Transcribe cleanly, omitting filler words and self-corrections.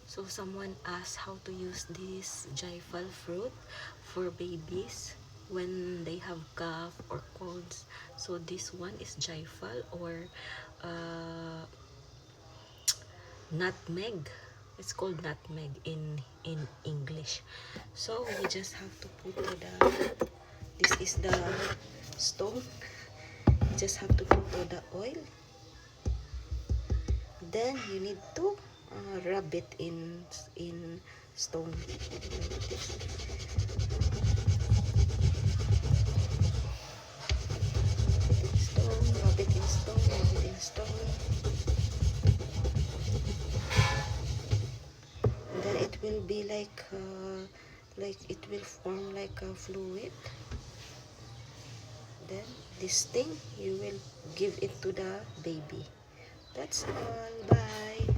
So someone asked how to use this jaifal fruit for babies when they have cough or colds. So this one is jaifal or uh, nutmeg. It's called nutmeg in English. So we just have to put to the, this is the stone. You just have to put to the oil. Then you need to rub it in stone like this. Rub it in stone, rub it in stone. And then it will be like it will form like a fluid. Then this thing you will give it to the baby. That's all. Bye.